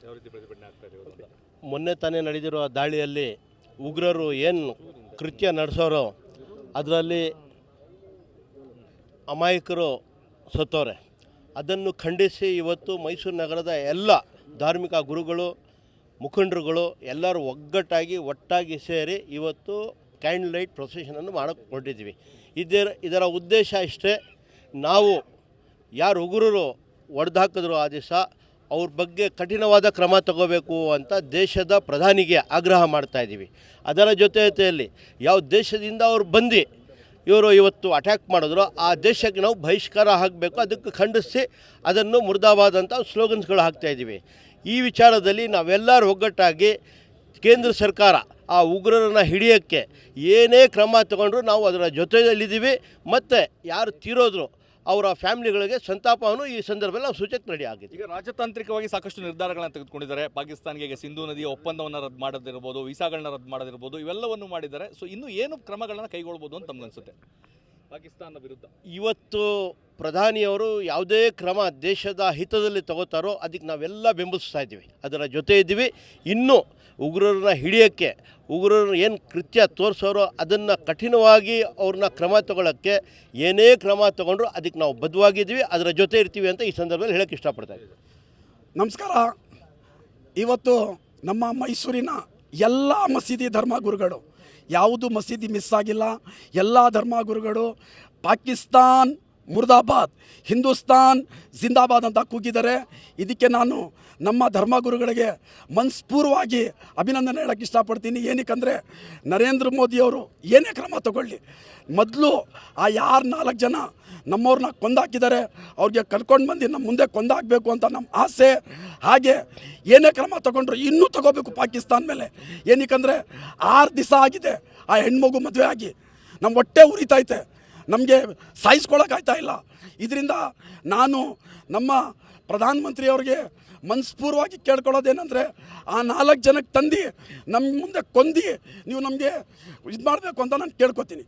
ಯಾವ ರೀತಿ ಪ್ರತಿಭಟನೆ ಆಗ್ತಾ ಇದೆ ಇವತ್ತು? ಮೊನ್ನೆ ತಾನೇ ನಡೆದಿರುವ ದಾಳಿಯಲ್ಲಿ ಉಗ್ರರು ಏನು ಕೃತ್ಯ ನಡೆಸೋರೋ ಅದರಲ್ಲಿ ಅಮಾಯಕರು ಸತ್ತೋರೆ. ಅದನ್ನು ಖಂಡಿಸಿ ಇವತ್ತು ಮೈಸೂರು ನಗರದ ಎಲ್ಲ ಧಾರ್ಮಿಕ ಗುರುಗಳು ಮುಖಂಡರುಗಳು ಎಲ್ಲರೂ ಒಟ್ಟಾಗಿ ಸೇರಿ ಇವತ್ತು ಕ್ಯಾಂಡಲ್ ಲೈಟ್ ಪ್ರೊಸೆಷನನ್ನು ಮಾಡೋಕ್ಕೆ ಹೊರಟಿದ್ವಿ. ಇದರ ಉದ್ದೇಶ ಇಷ್ಟೇ, ನಾವು ಯಾರು ಉಗ್ರರು ಹೊಡೆದಾಕಿದ್ರು ಆ ದಿವಸ ಅವ್ರ ಬಗ್ಗೆ ಕಠಿಣವಾದ ಕ್ರಮ ತಗೋಬೇಕು ಅಂತ ದೇಶದ ಪ್ರಧಾನಿಗೆ ಆಗ್ರಹ ಮಾಡ್ತಾಯಿದ್ದೀವಿ. ಅದರ ಜೊತೆಯಲ್ಲಿ ಯಾವ ದೇಶದಿಂದ ಅವ್ರು ಬಂದು ಇವರು ಇವತ್ತು ಅಟ್ಯಾಕ್ ಮಾಡಿದ್ರು ಆ ದೇಶಕ್ಕೆ ನಾವು ಬಹಿಷ್ಕಾರ ಹಾಕಬೇಕು, ಅದಕ್ಕೆ ಖಂಡಿಸಿ ಅದನ್ನು ಮುರ್ದಾಬಾದ್ ಅಂತ ಸ್ಲೋಗನ್ಸ್ಗಳು ಹಾಕ್ತಾಯಿದ್ದೀವಿ. ಈ ವಿಚಾರದಲ್ಲಿ ನಾವೆಲ್ಲರೂ ಒಗ್ಗಟ್ಟಾಗಿ ಕೇಂದ್ರ ಸರ್ಕಾರ ಆ ಉಗ್ರರನ್ನು ಹಿಡಿಯೋಕ್ಕೆ ಏನೇ ಕ್ರಮ ತಗೊಂಡ್ರು ನಾವು ಅದರ ಜೊತೆಯಲ್ಲಿದ್ದೀವಿ. ಮತ್ತು ಯಾರು ತೀರೋದ್ರು ಅವರ ಫ್ಯಾಮಿಲಿಗಳಿಗೆ ಸಂತಾಪವನ್ನು ಈ ಸಂದರ್ಭದಲ್ಲಿ ನಾವು ಸೂಚಕ್ಕೆ ರೆಡಿ ಆಗಿದೆ. ಈಗ ರಾಜತಾಂತ್ರಿಕವಾಗಿ ಸಾಕಷ್ಟು ನಿರ್ಧಾರಗಳನ್ನು ತೆಗೆದುಕೊಂಡಿದ್ದಾರೆ. ಪಾಕಿಸ್ತಾನಿಗೆ ಸಿಂಧೂ ನದಿಯ ಒಪ್ಪಂದವನ್ನು ರದ್ದು ಮಾಡೋದಿರ್ಬೋದು, ವೀಸಾಗಳನ್ನ ರದ್ದು ಮಾಡೋದಿರ್ಬೋದು, ಇವೆಲ್ಲವನ್ನು ಮಾಡಿದ್ದಾರೆ. ಸೊ ಇನ್ನು ಏನು ಕ್ರಮಗಳನ್ನು ಕೈಗೊಳ್ಬೋದು ಅಂತ ನಮಗನ್ಸುತ್ತೆ ಪಾಕಿಸ್ತಾನ ವಿರುದ್ಧ? ಇವತ್ತು ಪ್ರಧಾನಿಯವರು ಯಾವುದೇ ಕ್ರಮ ದೇಶದ ಹಿತದಲ್ಲಿ ತಗೋತಾರೋ ಅದಕ್ಕೆ ನಾವೆಲ್ಲ ಬೆಂಬಲಿಸ್ತಾ ಇದ್ದೀವಿ, ಅದರ ಜೊತೆ ಇದ್ದೀವಿ. ಇನ್ನೂ ಉಗ್ರರನ್ನ ಹಿಡಿಯೋಕ್ಕೆ ಉಗ್ರರು ಏನು ಕೃತ್ಯ ತೋರಿಸೋರೋ ಅದನ್ನು ಕಠಿಣವಾಗಿ ಅವ್ರನ್ನ ಕ್ರಮ ತಗೊಳ್ಳೋಕ್ಕೆ ಏನೇ ಕ್ರಮ ತಗೊಂಡ್ರು ಅದಕ್ಕೆ ನಾವು ಬದ್ಧವಾಗಿದ್ದೀವಿ, ಅದರ ಜೊತೆ ಇರ್ತೀವಿ ಅಂತ ಈ ಸಂದರ್ಭದಲ್ಲಿ ಹೇಳೋಕ್ಕೆ ಇಷ್ಟಪಡ್ತಾ ನಮಸ್ಕಾರ. ಇವತ್ತು ನಮ್ಮ ಮೈಸೂರಿನ ಎಲ್ಲ ಮಸೀದಿ ಧರ್ಮಗುರುಗಳು, ಯಾವುದು ಮಸೀದಿ ಮಿಸ್ ಆಗಿಲ್ಲ, ಎಲ್ಲ ಧರ್ಮಗುರುಗಳು ಪಾಕಿಸ್ತಾನ್ ಮುರ್ದಾಬಾದ್, ಹಿಂದೂಸ್ತಾನ್ ಜಿಂದಾಬಾದ್ ಅಂತ ಕೂಗಿದ್ದಾರೆ. ಇದಕ್ಕೆ ನಾನು ನಮ್ಮ ಧರ್ಮಗುರುಗಳಿಗೆ ಮನಸ್ಪೂರ್ವವಾಗಿ ಅಭಿನಂದನೆ ಹೇಳೋಕ್ಕೆ ಇಷ್ಟಪಡ್ತೀನಿ. ಏನಕ್ಕಂದರೆ ನರೇಂದ್ರ ಮೋದಿಯವರು ಏನೇ ಕ್ರಮ ತಗೊಳ್ಳಿ, ಮೊದಲು ಆ ಯಾರು 4 ಜನ ನಮ್ಮವ್ರನ್ನ ಕೊಂದಾಕಿದ್ದಾರೆ ಅವ್ರಿಗೆ ಕರ್ಕೊಂಡು ಬಂದು ನಮ್ಮ ಮುಂದೆ ಕೊಂದಾಕಬೇಕು ಅಂತ ನಮ್ಮ ಆಸೆ. ಹಾಗೆ ಏನೇ ಕ್ರಮ ತಗೊಂಡ್ರು ಇನ್ನೂ ತಗೋಬೇಕು ಪಾಕಿಸ್ತಾನ ಮೇಲೆ. ಏನಕ್ಕಂದರೆ 6 ದಿವಸ ಆಗಿದೆ ಆ ಹೆಣ್ಮಗು ಮದುವೆ ಆಗಿ, ನಮ್ಮ ಹೊಟ್ಟೆ ಉರಿತೈತೆ, ನಮಗೆ ಸಾಯಿಸ್ಕೊಳ್ಳೋಕ್ಕಾಗ್ತಾ ಇಲ್ಲ. ಇದರಿಂದ ನಾನು ನಮ್ಮ ಪ್ರಧಾನಮಂತ್ರಿಯವ್ರಿಗೆ ಮನಸ್ಪೂರ್ವವಾಗಿ ಕೇಳ್ಕೊಳ್ಳೋದೇನೆಂದರೆ ಆ 4 ಜನಕ್ಕೆ ತಂದು ನಮ್ಮ ಮುಂದೆ ಕೊಂದು ನೀವು ನಮಗೆ ಇದು ಮಾಡಬೇಕು ಅಂತ ನಾನು ಕೇಳ್ಕೊತೀನಿ.